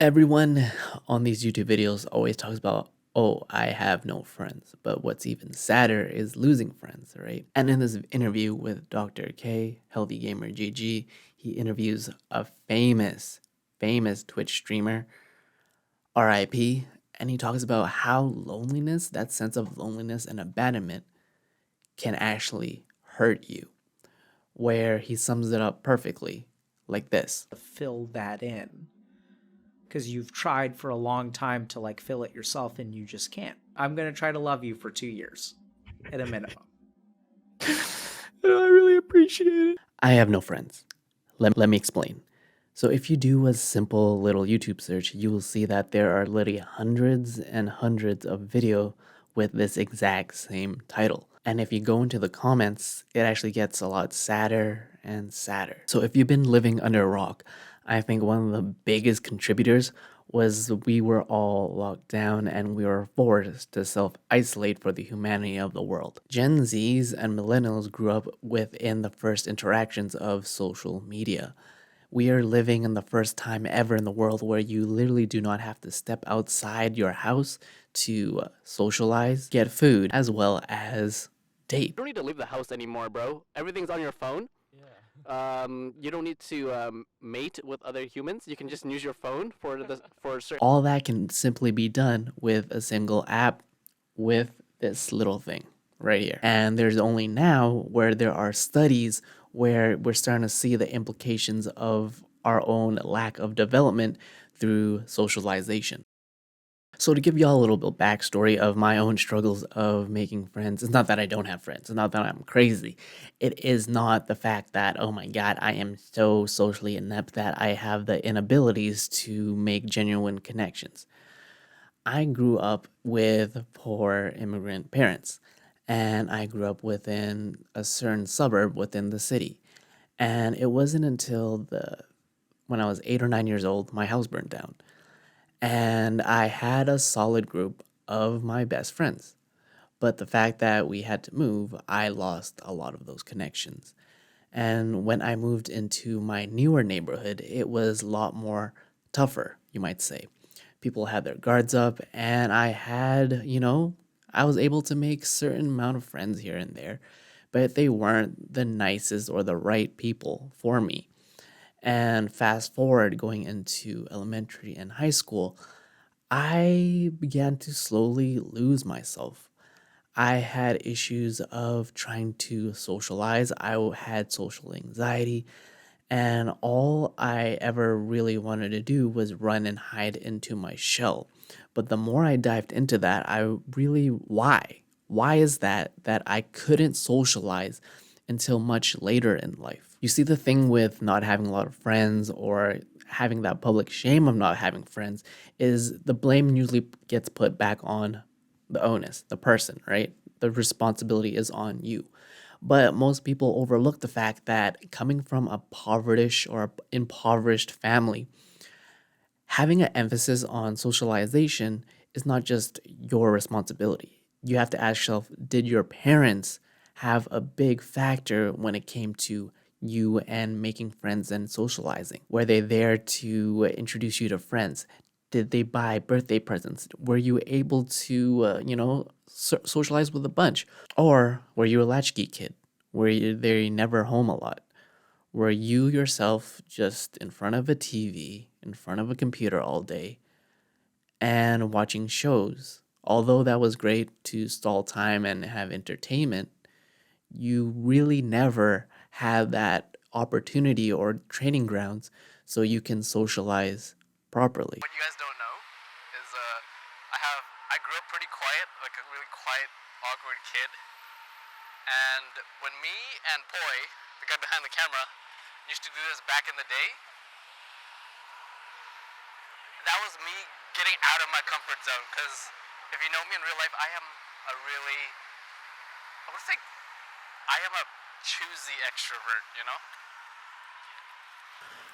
Everyone on these YouTube videos always talks about, oh, I have no friends. But what's even sadder is losing friends, right? And in this interview with Dr. K, Healthy Gamer GG, he interviews a famous Twitch streamer, RIP, and he talks about how loneliness, that sense of loneliness and abandonment, can actually hurt you, where he sums it up perfectly like this. Fill that in because you've tried for a long time to fill it yourself and you just can't. I'm going to try to love you for 2 years at a minimum. I really appreciate it. I have no friends. Let me explain. So if you do a simple little YouTube search, you will see that there are literally hundreds and hundreds of video with this exact same title. And if you go into the comments, it actually gets a lot sadder and sadder. So if you've been living under a rock, I think one of the biggest contributors was we were all locked down and we were forced to self-isolate for the humanity of the world. Gen Zs and millennials grew up within the first interactions of social media. We are living in the first time ever in the world where you literally do not have to step outside your house to socialize, get food, as well as date. You don't need to leave the house anymore, bro. Everything's on your phone. You don't need to mate with other humans. You can just use your phone for certain. All that can simply be done with a single app with this little thing right here. And there's only now where there are studies where we're starting to see the implications of our own lack of development through socialization. So to give y'all a little bit of backstory of my own struggles of making friends, it's not that I don't have friends. It's not that I'm crazy. It is not the fact that, oh my God, I am so socially inept that I have the inabilities to make genuine connections. I grew up with poor immigrant parents, and I grew up within a certain suburb within the city. And it wasn't until when I was 8 or 9 years old, my house burned down. And I had a solid group of my best friends. But the fact that we had to move, I lost a lot of those connections. And when I moved into my newer neighborhood, it was a lot more tougher, you might say. People had their guards up, and I was able to make certain amount of friends here and there, but they weren't the nicest or the right people for me. And fast forward going into elementary and high school, I began to slowly lose myself. I had issues of trying to socialize. I had social anxiety, and all I ever really wanted to do was run and hide into my shell. But the more I dived into that, why? Why is that I couldn't socialize until much later in life? You see, the thing with not having a lot of friends or having that public shame of not having friends is the blame usually gets put back on the onus, the person, right? The responsibility is on you. But most people overlook the fact that coming from a impoverished family, having an emphasis on socialization is not just your responsibility. You have to ask yourself, did your parents have a big factor when it came to you and making friends and socializing? Were they there to introduce you to friends? Did they buy birthday presents? Were you able to, socialize with a bunch? Or were you a latchkey kid? They never home a lot? Were you yourself just in front of a TV, in front of a computer all day, and watching shows? Although that was great to stall time and have entertainment, you really never had that opportunity or training grounds so you can socialize properly. What you guys don't know is I grew up pretty quiet, like a really quiet, awkward kid. And when me and Poi, the guy behind the camera, used to do this back in the day, that was me getting out of my comfort zone. Because if you know me in real life, I am a choosy extrovert, you know?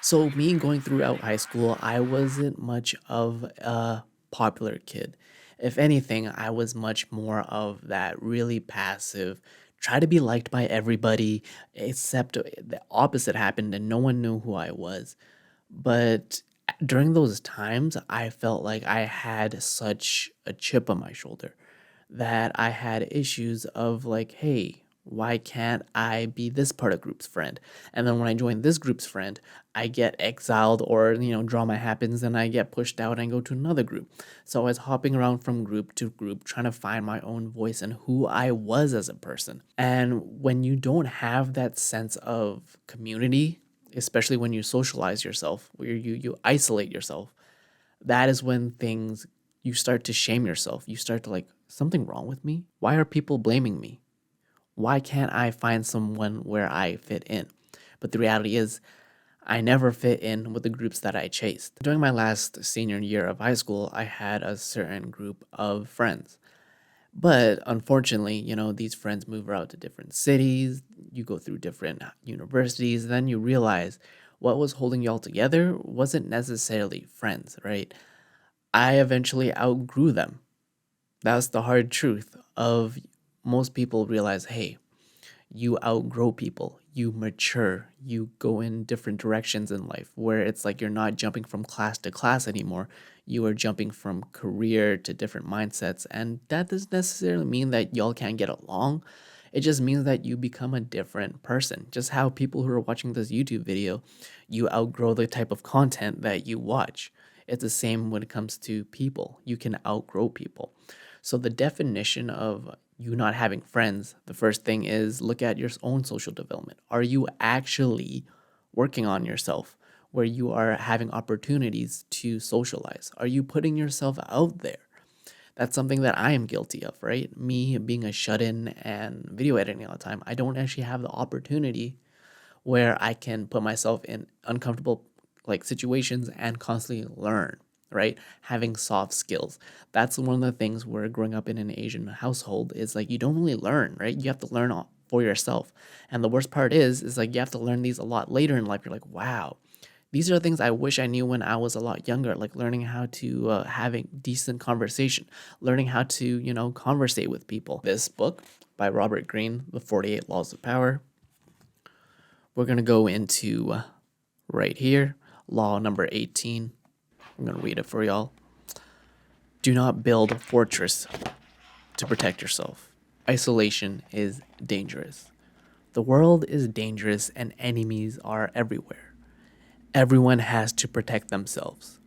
So me going throughout high school, I wasn't much of a popular kid. If anything, I was much more of that really passive, try to be liked by everybody, except the opposite happened and no one knew who I was. But During those times, I felt like I had such a chip on my shoulder that I had issues of like, hey, why can't I be this part of group's friend? And then when I join this group's friend, I get exiled or, drama happens and I get pushed out and go to another group. So I was hopping around from group to group trying to find my own voice and who I was as a person. And when you don't have that sense of community, especially when you socialize yourself, where you isolate yourself, that is when things you start to shame yourself. You start to like, something wrong with me? Why are people blaming me? Why can't I find someone where I fit in? But the reality is, I never fit in with the groups that I chased. During my last senior year of high school, I had a certain group of friends. But unfortunately, these friends move out to different cities, you go through different universities, then you realize what was holding y'all together wasn't necessarily friends, right? I eventually outgrew them. That's the hard truth of most people realize, hey, you outgrow people, you mature, you go in different directions in life where it's like you're not jumping from class to class anymore. You are jumping from career to different mindsets. And that doesn't necessarily mean that y'all can't get along. It just means that you become a different person. Just how people who are watching this YouTube video, you outgrow the type of content that you watch. It's the same when it comes to people. You can outgrow people. So the definition of you not having friends, the first thing is look at your own social development. Are you actually working on yourself where you are having opportunities to socialize? Are you putting yourself out there? That's something that I am guilty of, right? Me being a shut in and video editing all the time, I don't actually have the opportunity where I can put myself in uncomfortable like situations and constantly learn, right? Having soft skills. That's one of the things where growing up in an Asian household is like you don't really learn, right? You have to learn for yourself. And the worst part is like you have to learn these a lot later in life. You're like, wow, these are the things I wish I knew when I was a lot younger, like learning how to having decent conversation, learning how to, conversate with people. This book by Robert Greene, The 48 Laws of Power, we're going to go into right here, law number 18. I'm going to read it for y'all. Do not build a fortress to protect yourself. Isolation is dangerous. The world is dangerous and enemies are everywhere. Everyone has to protect themselves.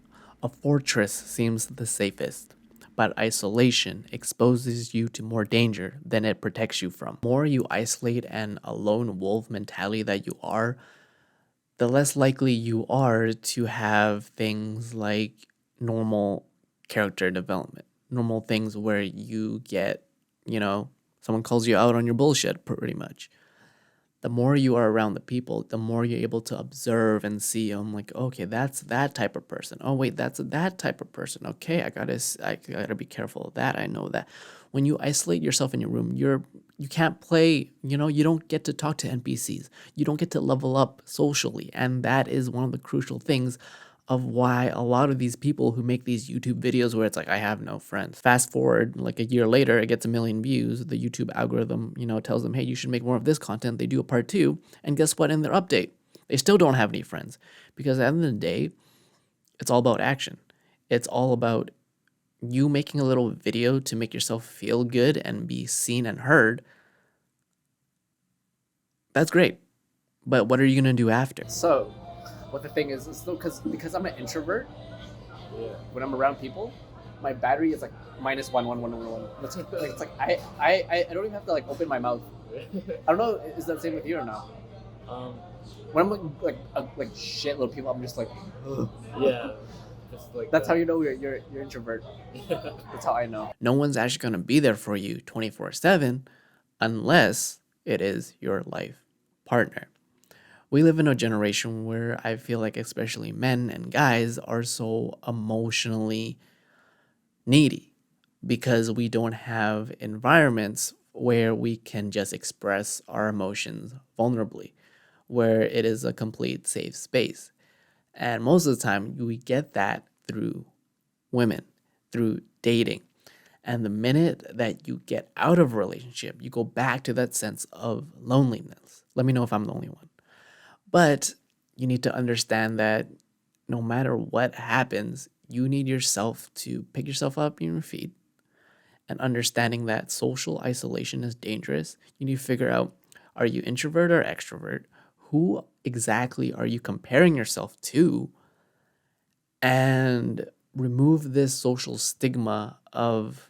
A fortress seems the safest, but isolation exposes you to more danger than it protects you from. The more you isolate and a lone wolf mentality that you are, the less likely you are to have things like normal character development, normal things where you get, someone calls you out on your bullshit pretty much. The more you are around the people, the more you're able to observe and see. I'm like, okay, that's that type of person. Oh wait, that's that type of person. Okay, I gotta be careful of that. I know that. When you isolate yourself in your room, you can't play. You don't get to talk to NPCs. You don't get to level up socially, and that is one of the crucial things of why a lot of these people who make these YouTube videos where it's like, I have no friends. Fast forward like a year later, it gets 1 million views. The YouTube algorithm, tells them, hey, you should make more of this content. They do a part 2. And guess what? In their update, they still don't have any friends. Because at the end of the day, it's all about action. It's all about you making a little video to make yourself feel good and be seen and heard. That's great. But what are you going to do after? So, what the thing is though, because I'm an introvert, when I'm around people, my battery is like minus one. It's like I don't even have to like open my mouth. I don't know, is that the same with you or not? Um, When I'm like shitload of people, I'm just like, ugh. yeah, just like That's how you know you're introvert. That's how I know. No one's actually gonna be there for you 24/7 unless it is your life partner. We live in a generation where I feel like especially men and guys are so emotionally needy because we don't have environments where we can just express our emotions vulnerably, where it is a complete safe space. And most of the time, we get that through women, through dating. And the minute that you get out of a relationship, you go back to that sense of loneliness. Let me know if I'm the only one. But you need to understand that no matter what happens, you need yourself to pick yourself up in your feet, and understanding that social isolation is dangerous. You need to figure out, are you introvert or extrovert? Who exactly are you comparing yourself to? And remove this social stigma of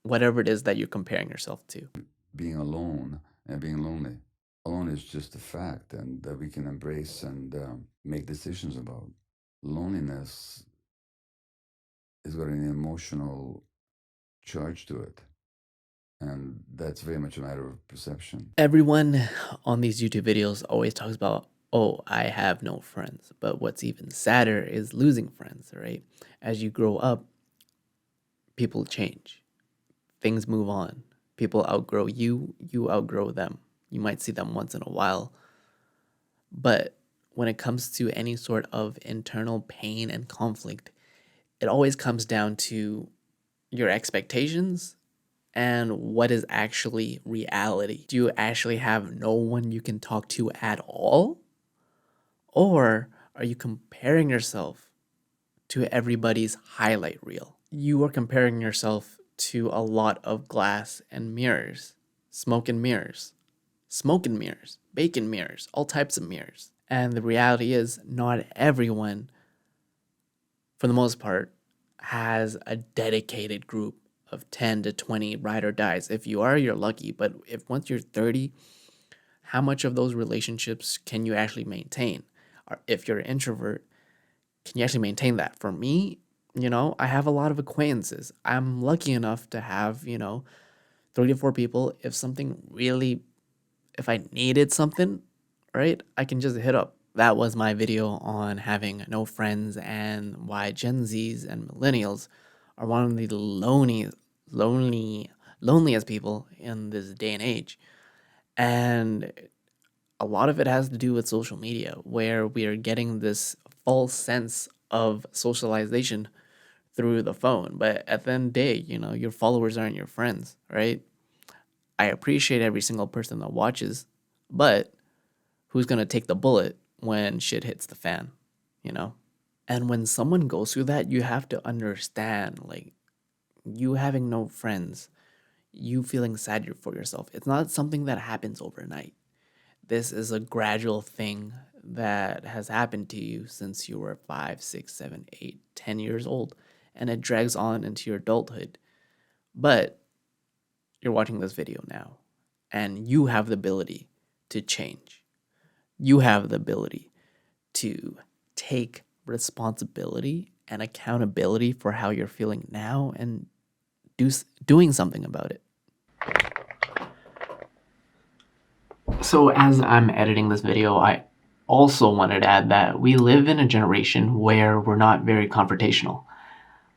whatever it is that you're comparing yourself to. Being alone and being lonely. Alone is just a fact, and that we can embrace and make decisions about. Loneliness has got an emotional charge to it, and that's very much a matter of perception. Everyone on these YouTube videos always talks about, oh, I have no friends. But what's even sadder is losing friends, right? As you grow up, people change, things move on. People outgrow you, you outgrow them. You might see them once in a while. But when it comes to any sort of internal pain and conflict, it always comes down to your expectations and what is actually reality. Do you actually have no one you can talk to at all? Or are you comparing yourself to everybody's highlight reel? You are comparing yourself to a lot of glass and mirrors, smoke and mirrors, bacon mirrors, all types of mirrors. And the reality is, not everyone, for the most part, has a dedicated group of 10 to 20 ride or dies. If you are, you're lucky. But if once you're 30, how much of those relationships can you actually maintain? Or if you're an introvert, can you actually maintain that? For me, I have a lot of acquaintances. I'm lucky enough to have, 3 to 4 people. If I needed something, right, I can just hit up. That was my video on having no friends and why Gen Zs and millennials are one of the loneliest people in this day and age. And a lot of it has to do with social media, where we are getting this false sense of socialization through the phone. But at the end of the day, your followers aren't your friends, right? I appreciate every single person that watches, but who's going to take the bullet when shit hits the fan, you know? And when someone goes through that, you have to understand, like, you having no friends, you feeling sad for yourself. It's not something that happens overnight. This is a gradual thing that has happened to you since you were 5, 6, 7, 8, 10 years old, and it drags on into your adulthood. But you're watching this video now, and you have the ability to change. You have the ability to take responsibility and accountability for how you're feeling now and doing something about it. So as I'm editing this video, I also wanted to add that we live in a generation where we're not very confrontational.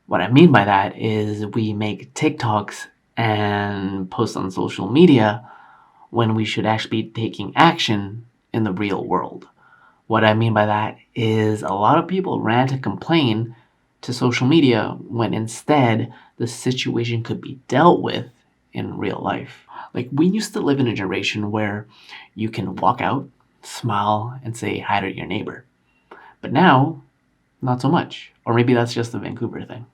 What I mean by that is we make TikToks and post on social media when we should actually be taking action in the real world. What I mean by that is a lot of people rant and complain to social media when instead the situation could be dealt with in real life. Like, we used to live in a generation where you can walk out, smile, and say hi to your neighbor. But now, not so much. Or maybe that's just a Vancouver thing.